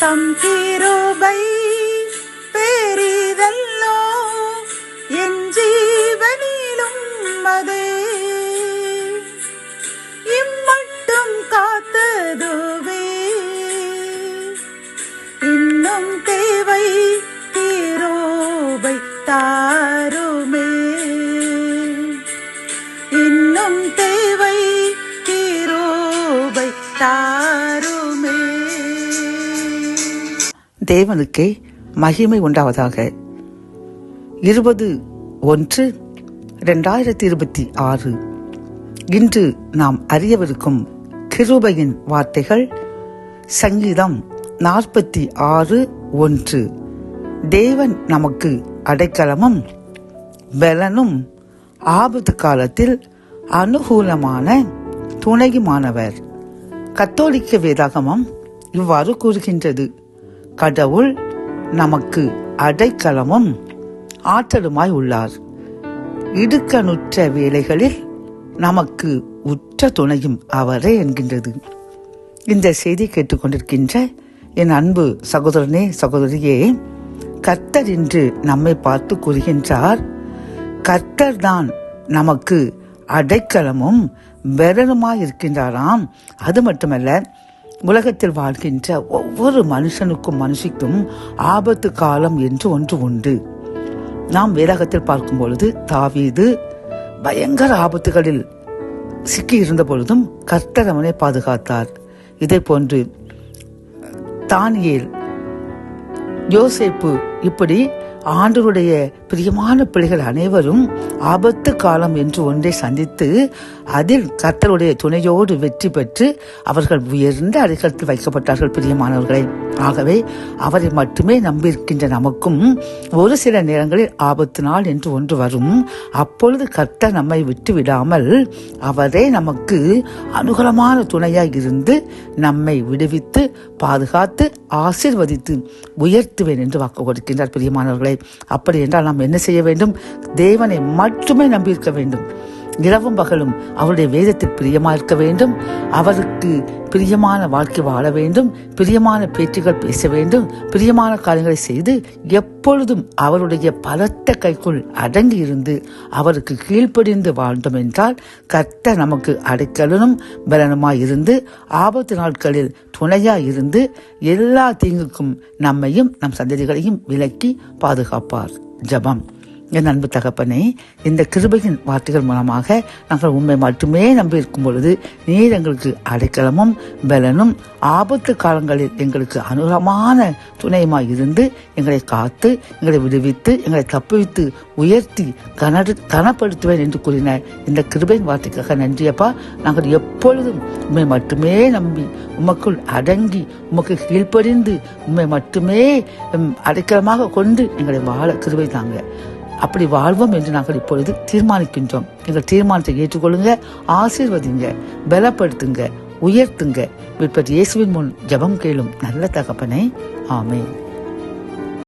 தம் கிருபை பெரிதல்லோ என் ஜீவனிலும் அதே இம்மட்டும் காத்ததுவே இன்னும் தேவை கிருபை தாருமே இன்னும் தேவை கிருபை தாருமே. தேவனுக்கே மகிமை உண்டாவதாக. 20/1/2026 இன்று நாம் அறியவிருக்கும் கிருபையின் வார்த்தைகள். சங்கீதம் 46:1. தேவன் நமக்கு அடைக்கலமும் பலனும் ஆபத்து காலத்தில் அனுகூலமான துணையுமானவர். கத்தோலிக்க வேதாகமம் இவ்வாறு கூறுகின்றது: கடவுள் நமக்கு அடைக்கலமும் ஆற்றலுமாய் உள்ளார். இடுக்கணுற்ற வேளைகளில் நமக்கு உற்ற துணையும் அவரே என்கின்றது. இந்த செய்தி கேட்டுக்கொண்டிருக்கின்ற என் அன்பு சகோதரனே சகோதரியே, கர்த்தர் இன்று நம்மை பார்த்து கூறுகின்றார். கர்த்தர் தான் நமக்கு அடைக்கலமும் பலனுமாயிருக்கின்றாராம். அது மட்டுமல்ல, உலகத்தில் வாழ்கின்ற ஒவ்வொரு மனுஷனுக்கும் ஆபத்து காலம் என்று ஒன்று உண்டு. நாம் வேதாகத்தில் பார்க்கும் பொழுது தாவீது பயங்கர ஆபத்துகளில் சிக்கி இருந்த பொழுதும் கர்த்தர் அவனை பாதுகாத்தார். இதே போன்று தானியேல், யோசேப்பு, இப்படி ஆண்டவருடைய பிரியமான பிள்ளைகள் அனைவரும் ஆபத்து காலம் என்று ஒன்றை சந்தித்து அதில் கர்த்தருடைய துணையோடு வெற்றி பெற்று அவர்கள் உயர்ந்த அடைக்கலத்தில் வைக்கப்பட்டார்கள். பிரியமானவர்களை, ஆகவே அவரை மட்டுமே நம்பியிருக்கின்ற நமக்கும் ஒரு சில நேரங்களில் ஆபத்து நாள் என்று ஒன்று வரும். அப்பொழுது கர்த்தர் நம்மை விட்டு விடாமல் அவரே நமக்கு அனுகூலமான துணையாய் இருந்து நம்மை விடுவித்து பாதுகாத்து ஆசீர்வதித்து உயர்த்துவேன் என்று வாக்கு கொடுக்கின்றார். பிரியமானவர்களை, அப்படி என்றால் நாம் என்ன செய்ய வேண்டும்? தேவனை மட்டுமே நம்பியிருக்க வேண்டும். இரவும் பகலும் அவருடைய வேதத்தில் பிரியமா இருக்க வேண்டும். அவருக்கு பிரியமான வாழ்க்கை வாழ வேண்டும். பிரியமான பேச்சுகள் பேச வேண்டும். பிரியமான காரியங்களை செய்து எப்பொழுதும் அவருடைய பலத்த கைக்குள் அடங்கி இருந்து அவருக்கு கீழ்ப்படிந்து வாழ்ந்தோம் என்றால் கர்த்தர் நமக்கு அடைக்கலனும் பலனுமாய் இருந்து ஆபத்து நாட்களில் துணையாய் இருந்து எல்லா தீங்குக்கும் நம்மையும் நம் சந்ததிகளையும் விலக்கி பாதுகாப்பார். ஜெபம். என் அன்பு தகப்பனே, இந்த கிருபையின் வார்த்தைகள் மூலமாக நாங்கள் உண்மை மட்டுமே நம்பியிருக்கும் பொழுது நீர் எங்களுக்கு அடைக்கலமும் பலனும் ஆபத்து காலங்களில் எங்களுக்கு அனுகூலமான துணையுமாய் இருந்து எங்களை காத்து எங்களை விடுவித்து எங்களை தப்புவித்து உயர்த்தி கனப்படுத்துவேன் என்று கூறின இந்த கிருபையின் வார்த்தைக்காக நன்றியப்பா. நாங்கள் எப்பொழுதும் உண்மை மட்டுமே நம்பி உமக்குள் அடங்கி உமக்கு கீழ்ப்படிந்து உண்மை மட்டுமே அடைக்கலமாக கொண்டு எங்களை வாழ கிருபை தாங்க. அப்படி வாழ்வோம் என்று நாங்கள் இப்பொழுது தீர்மானிக்கின்றோம். எங்கள் தீர்மானத்தை ஏற்றுக்கொள்ளுங்க, ஆசீர்வதிங்க, பலப்படுத்துங்க, உயர்த்துங்க. விற்பட்டு இயேசுவின் முன் ஜெபம் கேளும் நல்ல தகப்பனே. ஆமென்.